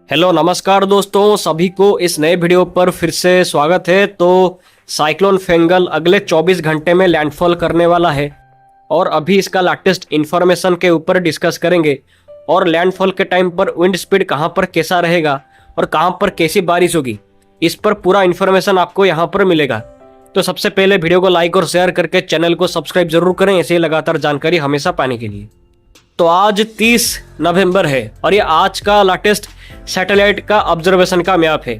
Hello नमस्कार दोस्तों, सभी को इस नए वीडियो पर फिर से स्वागत है। तो साइक्लोन फेंगल अगले 24 घंटे में लैंडफॉल करने वाला है और अभी इसका लेटेस्ट इन्फॉर्मेशन के ऊपर डिस्कस करेंगे और लैंडफॉल के टाइम पर विंड स्पीड कहां पर कैसा रहेगा और कहां पर कैसी बारिश होगी, इस पर पूरा इन्फॉर्मेशन आपको यहां पर मिलेगा। तो सबसे पहले वीडियो को लाइक और शेयर करके चैनल को सब्सक्राइब जरूर करें, ऐसे ही लगातार जानकारी हमेशा पाने के लिए। तो आज 30 नवंबर है और ये आज का लेटेस्ट सैटेलाइट का ऑब्जर्वेशन का मैप है।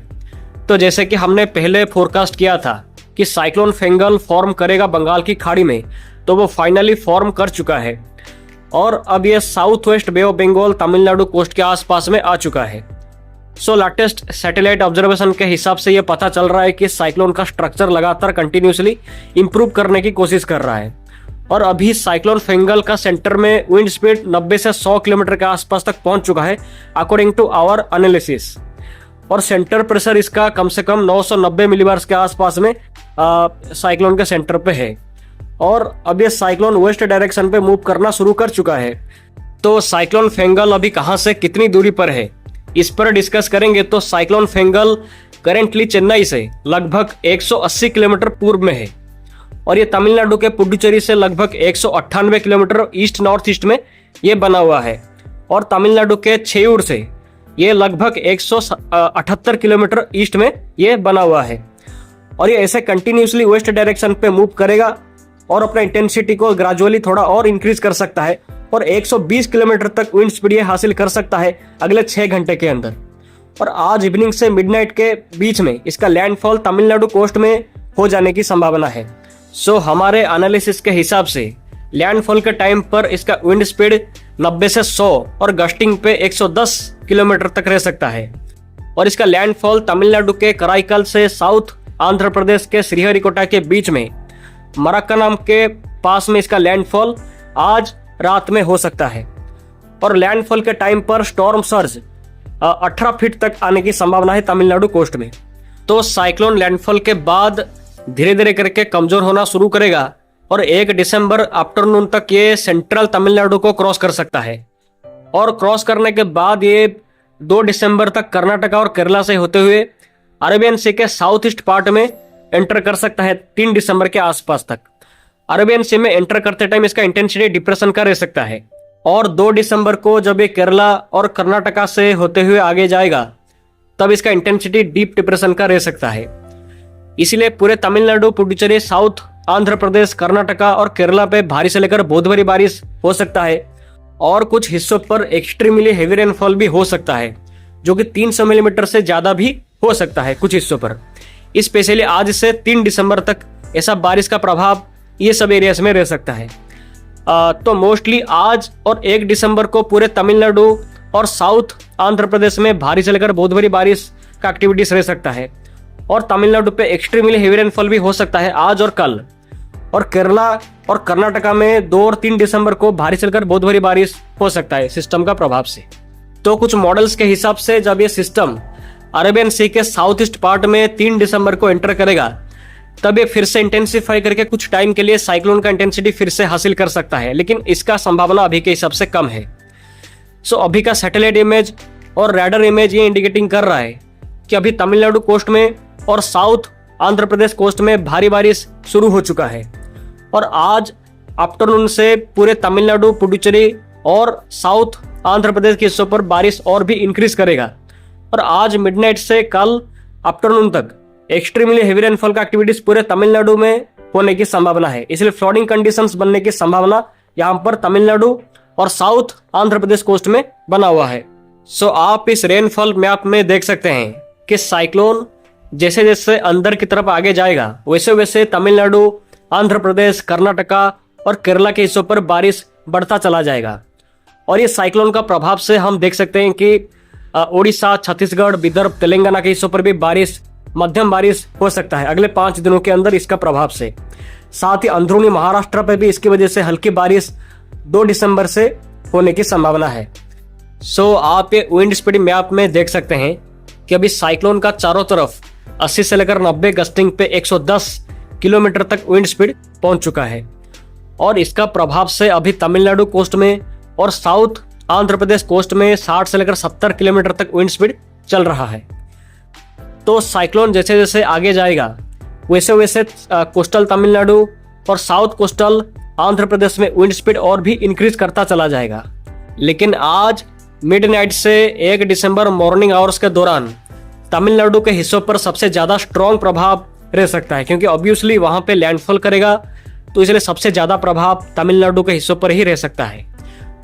तो जैसे कि हमने पहले फोरकास्ट किया था कि साइक्लोन फेंगल फॉर्म करेगा बंगाल की खाड़ी में, तो वो फाइनली फॉर्म कर चुका है और अब ये south west bay of Bengal Tamil Nadu coast के आसपास में आ चुका है। सो लेटेस्ट सैटेलाइट ऑब्जर्वेशन के हिसाब से ये पता चल रहा है कि साइक्लोन का स्ट्रक्चर लगातार कंटिन्यूसली इंप्रूव करने की कोशिश कर रहा है और अभी साइक्लोन फेंगल का सेंटर में विंड स्पीड 90 से 100 किलोमीटर के आसपास तक पहुंच चुका है अकॉर्डिंग टू आवर एनालिसिस। और सेंटर प्रेशर इसका कम से कम 990 मिलीबार्स के आसपास में साइक्लोन के सेंटर पे है और अब ये साइक्लोन वेस्ट डायरेक्शन पे मूव करना शुरू कर चुका है। तो साइक्लोन फेंगल अभी कहां से कितनी दूरी पर है, इस पर डिस्कस करेंगे। तो साइक्लोन फेंगल करेंटली चेन्नई से लगभग 180 किलोमीटर पूर्व में है और ये तमिलनाडु के पुडुचेरी से लगभग 198 किलोमीटर ईस्ट नॉर्थ ईस्ट में ये बना हुआ है और तमिलनाडु के छेयूर से ये लगभग 178 किलोमीटर ईस्ट में ये बना हुआ है और ये ऐसे कंटिन्यूसली वेस्ट डायरेक्शन पे मूव करेगा और अपना इंटेंसिटी को ग्रेजुअली थोड़ा और इंक्रीज कर सकता है और 120 किलोमीटर तक विंड स्पीड ये हासिल कर सकता है अगले 6 घंटे के अंदर। और आज इवनिंग से मिडनाइट के बीच में इसका लैंडफॉल तमिलनाडु कोस्ट में हो जाने की संभावना है। सो हमारे एनालिसिस के हिसाब से लैंडफॉल के टाइम पर इसका विंड स्पीड 90 से 100 और गस्टिंग पे 110 किलोमीटर तक रह सकता है और इसका लैंडफॉल तमिलनाडु के कराईकल से साउथ आंध्र प्रदेश के श्रीहरिकोटा के बीच में मरक्कनम के पास में इसका लैंडफॉल आज रात में हो सकता है और लैंडफॉल के टाइम पर स्टॉर्म सर्ज 18 फीट तक आने की संभावना है तमिलनाडु कोस्ट में। तो साइक्लोन लैंडफॉल के बाद धीरे धीरे करके कमजोर होना शुरू करेगा और 1 दिसंबर आफ्टरनून तक ये सेंट्रल तमिलनाडु को क्रॉस कर सकता है और क्रॉस करने के बाद ये 2 दिसंबर तक कर्नाटका और केरला से होते हुए अरेबियन सी के साउथ ईस्ट पार्ट में एंटर कर सकता है 3 दिसंबर के आसपास तक। अरेबियन सी में एंटर करते टाइम इसका इंटेंसिटी डिप्रेशन का रह सकता है और 2 दिसंबर को जब ये केरला और कर्नाटका से होते हुए आगे जाएगा तब इसका इंटेंसिटी डीप डिप्रेशन का रह सकता है। इसलिए पूरे तमिलनाडु, पुडुचेरी, साउथ आंध्र प्रदेश, कर्नाटका और केरला पे भारी से लेकर बहुत भारी बारिश हो सकता है और कुछ हिस्सों पर एक्सट्रीमली हेवी रेनफॉल भी हो सकता है जो कि 300 मिलीमीटर से ज्यादा भी हो सकता है कुछ हिस्सों पर। स्पेशली आज से 3 दिसंबर तक ऐसा बारिश का प्रभाव ये सब एरियाज में रह सकता है। तो मोस्टली आज और 1 दिसंबर को पूरे तमिलनाडु और साउथ आंध्र प्रदेश में भारी से लेकर बहुत भारी बारिश का एक्टिविटीज रह सकता है और तमिलनाडु पे एक्सट्रीमली हेवी रेनफॉल भी हो सकता है आज और कल। और केरला और कर्नाटका में 2 और 3 दिसंबर को भारी से लेकर बहुत भारी बारिश हो सकता है सिस्टम का प्रभाव से। तो कुछ मॉडल्स के हिसाब से जब ये सिस्टम अरेबियन सी के साउथ ईस्ट पार्ट में 3 दिसंबर को एंटर करेगा तब ये फिर से इंटेंसिफाई करके कुछ टाइम के लिए साइक्लोन का इंटेंसिटी फिर से हासिल कर सकता है, लेकिन इसका संभावना अभी के हिसाब से कम है। सो अभी का सैटेलाइट इमेज और रैडर इमेज ये इंडिकेटिंग कर रहा है कि अभी तमिलनाडु कोस्ट में और साउथ आंध्र प्रदेश कोस्ट में भारी बारिश शुरू हो चुका है और आज आफ्टरनून से पूरे तमिलनाडु, पुडुचेरी और साउथ आंध्र प्रदेश के हिस्सों पर बारिश और भी इंक्रीज करेगा और आज मिडनाइट से कल आफ्टरनून तक एक्सट्रीमली हेवी रेनफॉल का एक्टिविटीज पूरे तमिलनाडु में होने की संभावना है। इसलिए फ्लडिंग कंडीशंस बनने की संभावना यहाँ पर तमिलनाडु और साउथ आंध्र प्रदेश कोस्ट में बना हुआ है। सो आप इस रेनफॉल मैप में देख सकते हैं कि साइक्लोन जैसे जैसे अंदर की तरफ आगे जाएगा वैसे वैसे तमिलनाडु, आंध्र प्रदेश, कर्नाटका और केरला के हिस्सों पर बारिश बढ़ता चला जाएगा और ये साइक्लोन का प्रभाव से हम देख सकते हैं कि ओडिशा, छत्तीसगढ़, विदर्भ, तेलंगाना के हिस्सों पर भी बारिश, मध्यम बारिश हो सकता है अगले 5 दिनों के अंदर इसका प्रभाव से। साथ ही अंदरूनी महाराष्ट्र पर भी इसकी वजह से हल्की बारिश 2 दिसंबर से होने की संभावना है। सो आप ये विंड स्पीड मैप में देख सकते हैं कि अभी साइक्लोन का चारों तरफ 80 से लेकर 90 गस्टिंग पे 110 किलोमीटर तक विंड स्पीड पहुंच चुका है और इसका प्रभाव से अभी तमिलनाडु कोस्ट में और साउथ आंध्र प्रदेश कोस्ट में 60 से लेकर 70 किलोमीटर तक विंड स्पीड चल रहा है। तो साइक्लोन जैसे जैसे आगे जाएगा वैसे वैसे कोस्टल तमिलनाडु और साउथ कोस्टल आंध्र प्रदेश में विंड स्पीड और भी इंक्रीज करता चला जाएगा। लेकिन आज मिडनाइट से 1 दिसंबर मॉर्निंग आवर्स के दौरान तमिलनाडु के हिस्सों पर सबसे ज्यादा स्ट्रॉन्ग प्रभाव रह सकता है, क्योंकि ऑब्वियसली वहां पे लैंडफॉल करेगा, तो इसलिए सबसे ज्यादा प्रभाव तमिलनाडु के हिस्सों पर ही रह सकता है।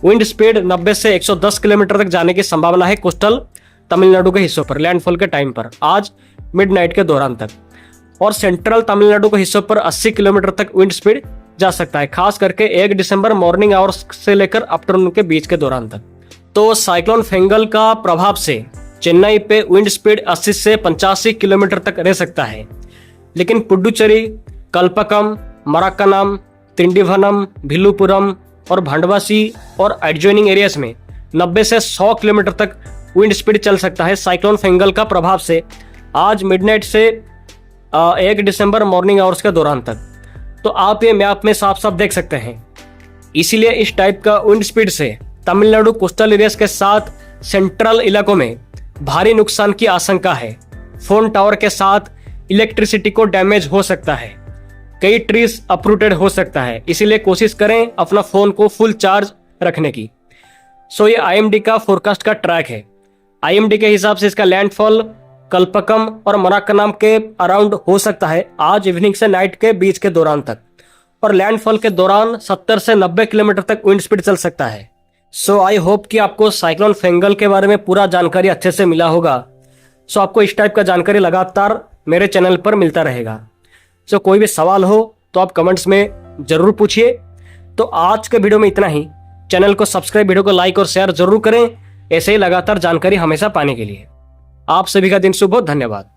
विंड स्पीड 90 से 110 किलोमीटर तक जाने की संभावना है कोस्टल तमिलनाडु के हिस्सों पर लैंडफॉल के टाइम पर आज मिडनाइट के दौरान तक। और सेंट्रल तमिलनाडु के हिस्सों पर 80 किलोमीटर तक विंड स्पीड जा सकता है, खास करके 1 दिसंबर मॉर्निंग आवर्स से लेकर आफ्टरनून के बीच के दौरान तक। तो साइक्लोन फेंगल का प्रभाव से चेन्नई पे विंड स्पीड 80 से 85 किलोमीटर तक रह सकता है, लेकिन पुडुचेरी, कल्पकम, मराक्कनम, तिंडीवनम, भिलुपुरम और भांडवासी और एडजॉइनिंग एरियाज में 90 से 100 किलोमीटर तक विंड स्पीड चल सकता है साइक्लोन फेंगल का प्रभाव से आज मिडनाइट से 1 दिसंबर मॉर्निंग आवर्स के दौरान तक। तो आप ये मैप में साफ साफ देख सकते हैं। इसीलिए इस टाइप का विंड स्पीड से तमिलनाडु कोस्टल एरियाज के साथ सेंट्रल इलाकों में भारी नुकसान की आशंका है। फोन टावर के साथ इलेक्ट्रिसिटी को डैमेज हो सकता है, कई ट्रीज अपरूटेड हो सकता है, इसीलिए कोशिश करें अपना फोन को फुल चार्ज रखने की। सो ये आईएमडी का फोरकास्ट का ट्रैक है। आईएमडी के हिसाब से इसका लैंडफॉल कल्पकम और मराक्कनम के अराउंड हो सकता है आज इवनिंग से नाइट के बीच के दौरान तक, और लैंडफॉल के दौरान 70 से 90 किलोमीटर तक विंड स्पीड चल सकता है। सो आई होप कि आपको साइक्लोन फेंगल के बारे में पूरा जानकारी अच्छे से मिला होगा। सो आपको इस टाइप का जानकारी लगातार मेरे चैनल पर मिलता रहेगा। सो कोई भी सवाल हो तो आप कमेंट्स में जरूर पूछिए। तो आज के वीडियो में इतना ही। चैनल को सब्सक्राइब, वीडियो को लाइक और शेयर जरूर करें, ऐसे ही लगातार जानकारी हमेशा पाने के लिए। आप सभी का दिन शुभ हो। धन्यवाद।